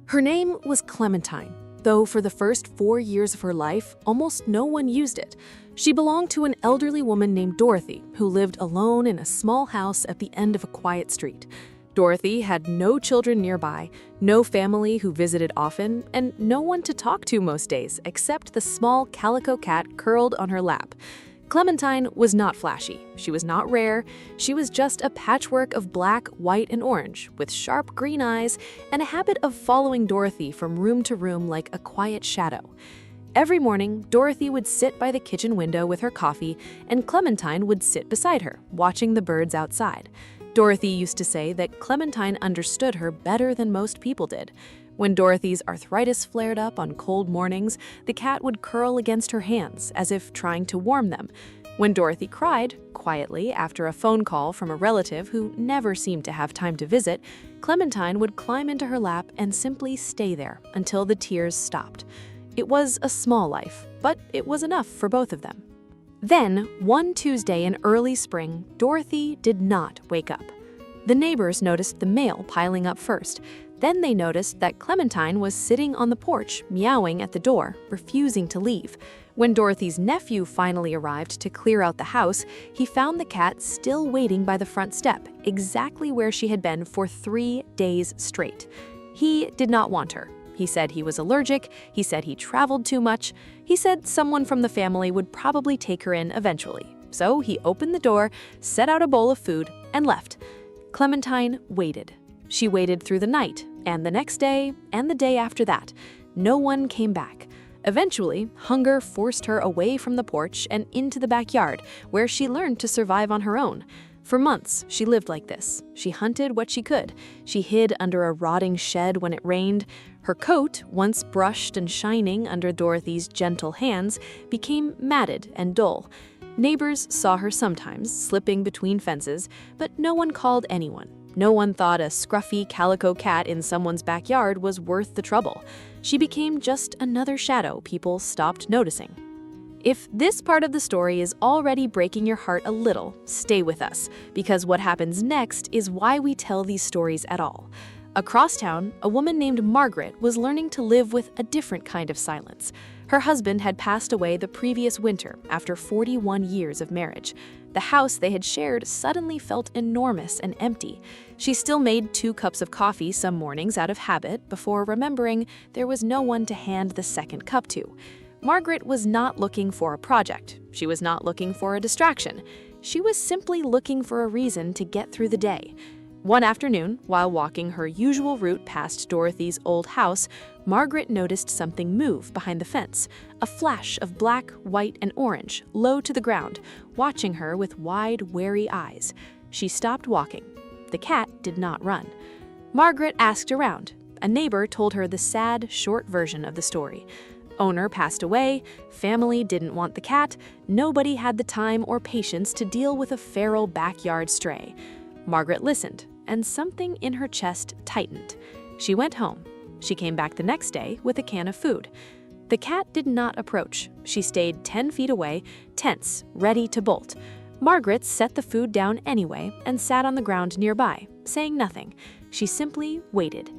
Her name was Clementine, though for the first 4 years of her life, almost no one used it. She belonged to an elderly woman named Dorothy, who lived alone in a small house at the end of a quiet street. Dorothy had no children nearby, no family who visited often, and no one to talk to most days except the small calico cat curled on her lap. Clementine was not flashy, she was not rare, she was just a patchwork of black, white, and orange, with sharp green eyes and a habit of following Dorothy from room to room like a quiet shadow. Every morning, Dorothy would sit by the kitchen window with her coffee, and Clementine would sit beside her, watching the birds outside. Dorothy used to say that Clementine understood her better than most people did. When Dorothy's arthritis flared up on cold mornings, the cat would curl against her hands, as if trying to warm them. When Dorothy cried, quietly after a phone call from a relative who never seemed to have time to visit, Clementine would climb into her lap and simply stay there until the tears stopped. It was a small life, but it was enough for both of them. Then, one Tuesday in early spring, Dorothy did not wake up. The neighbors noticed the mail piling up first. Then they noticed that Clementine was sitting on the porch, meowing at the door, refusing to leave. When Dorothy's nephew finally arrived to clear out the house, he found the cat still waiting by the front step, exactly where she had been for 3 days straight. He did not want her. He said he was allergic, he said he traveled too much, he said someone from the family would probably take her in eventually. So he opened the door, set out a bowl of food, and left. Clementine waited. She waited through the night, and the next day, and the day after that. No one came back. Eventually, hunger forced her away from the porch and into the backyard, where she learned to survive on her own. For months, she lived like this. She hunted what she could. She hid under a rotting shed when it rained. Her coat, once brushed and shining under Dorothy's gentle hands, became matted and dull. Neighbors saw her sometimes, slipping between fences, but no one called anyone. No one thought a scruffy calico cat in someone's backyard was worth the trouble. She became just another shadow people stopped noticing. If this part of the story is already breaking your heart a little, stay with us, because what happens next is why we tell these stories at all. Across town, a woman named Margaret was learning to live with a different kind of silence. Her husband had passed away the previous winter after 41 years of marriage. The house they had shared suddenly felt enormous and empty. She still made 2 cups of coffee some mornings out of habit before remembering there was no one to hand the second cup to. Margaret was not looking for a project. She was not looking for a distraction. She was simply looking for a reason to get through the day. One afternoon, while walking her usual route past Dorothy's old house, Margaret noticed something move behind the fence, a flash of black, white, and orange, low to the ground, watching her with wide, wary eyes. She stopped walking. The cat did not run. Margaret asked around. A neighbor told her the sad, short version of the story. Owner passed away, family didn't want the cat, nobody had the time or patience to deal with a feral backyard stray. Margaret listened, and something in her chest tightened. She went home. She came back the next day with a can of food. The cat did not approach. She stayed 10 feet away, tense, ready to bolt. Margaret set the food down anyway and sat on the ground nearby, saying nothing. She simply waited.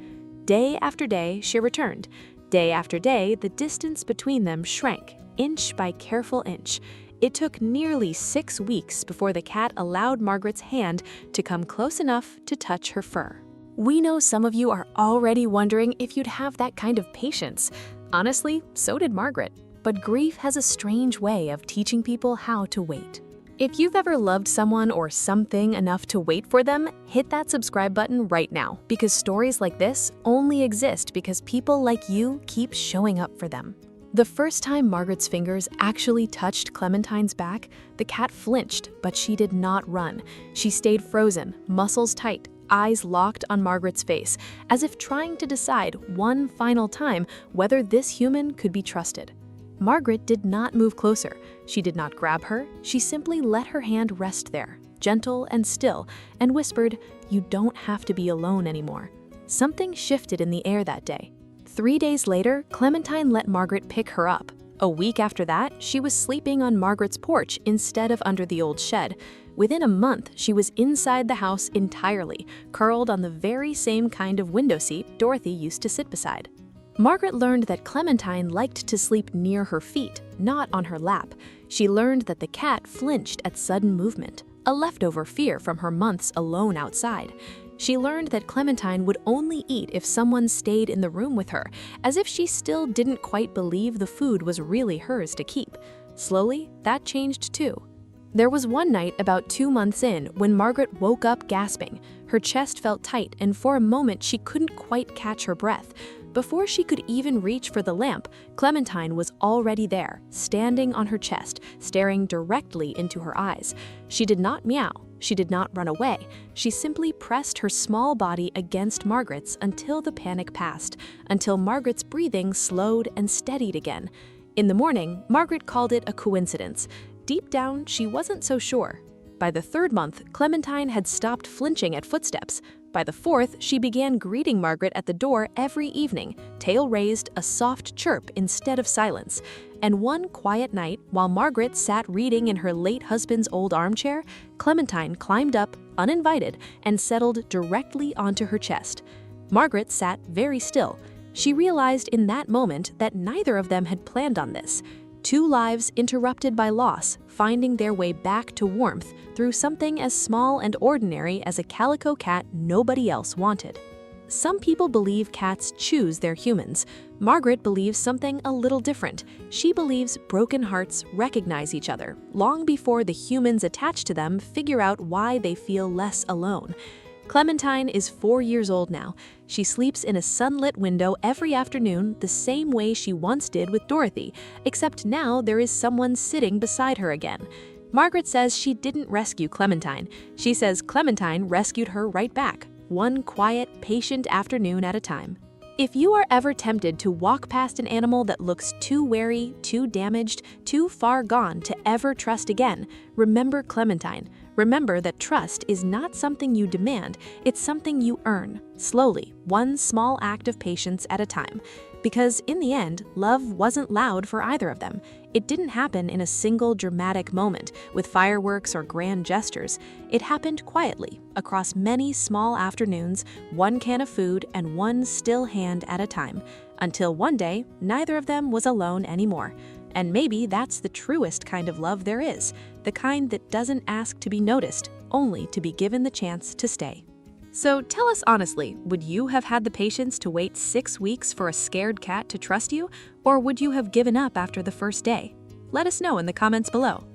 Day after day, she returned. Day after day, the distance between them shrank, inch by careful inch. It took nearly 6 weeks before the cat allowed Margaret's hand to come close enough to touch her fur. We know some of you are already wondering if you'd have that kind of patience. Honestly, so did Margaret. But grief has a strange way of teaching people how to wait. If you've ever loved someone or something enough to wait for them, hit that subscribe button right now, because stories like this only exist because people like you keep showing up for them. The first time Margaret's fingers actually touched Clementine's back, the cat flinched, but she did not run. She stayed frozen, muscles tight, eyes locked on Margaret's face, as if trying to decide one final time whether this human could be trusted. Margaret did not move closer. She did not grab her. She simply let her hand rest there, gentle and still, and whispered, "You don't have to be alone anymore." Something shifted in the air that day. 3 days later, Clementine let Margaret pick her up. A week after that, she was sleeping on Margaret's porch instead of under the old shed. Within a month, she was inside the house entirely, curled on the very same kind of window seat Dorothy used to sit beside. Margaret learned that Clementine liked to sleep near her feet, not on her lap. She learned that the cat flinched at sudden movement, a leftover fear from her months alone outside. She learned that Clementine would only eat if someone stayed in the room with her, as if she still didn't quite believe the food was really hers to keep. Slowly, that changed too. There was one night about 2 months in when Margaret woke up gasping. Her chest felt tight, and for a moment she couldn't quite catch her breath. Before she could even reach for the lamp, Clementine was already there, standing on her chest, staring directly into her eyes. She did not meow. She did not run away. She simply pressed her small body against Margaret's until the panic passed, until Margaret's breathing slowed and steadied again. In the morning, Margaret called it a coincidence. Deep down, she wasn't so sure. By the 3rd month, Clementine had stopped flinching at footsteps. By the 4th, she began greeting Margaret at the door every evening, tail raised, a soft chirp instead of silence. And one quiet night, while Margaret sat reading in her late husband's old armchair, Clementine climbed up, uninvited, and settled directly onto her chest. Margaret sat very still. She realized in that moment that neither of them had planned on this. 2 lives interrupted by loss, finding their way back to warmth through something as small and ordinary as a calico cat nobody else wanted. Some people believe cats choose their humans. Margaret believes something a little different. She believes broken hearts recognize each other long before the humans attached to them figure out why they feel less alone. Clementine is 4 years old now. She sleeps in a sunlit window every afternoon the same way she once did with Dorothy, except now there is someone sitting beside her again. Margaret says she didn't rescue Clementine. She says Clementine rescued her right back, one quiet, patient afternoon at a time. If you are ever tempted to walk past an animal that looks too wary, too damaged, too far gone to ever trust again, remember Clementine. Remember that trust is not something you demand, it's something you earn, slowly, one small act of patience at a time. Because in the end, love wasn't loud for either of them. It didn't happen in a single dramatic moment, with fireworks or grand gestures. It happened quietly, across many small afternoons, one can of food and one still hand at a time, until one day, neither of them was alone anymore. And maybe that's the truest kind of love there is, the kind that doesn't ask to be noticed, only to be given the chance to stay. So tell us honestly, would you have had the patience to wait 6 weeks for a scared cat to trust you, or would you have given up after the first day? Let us know in the comments below.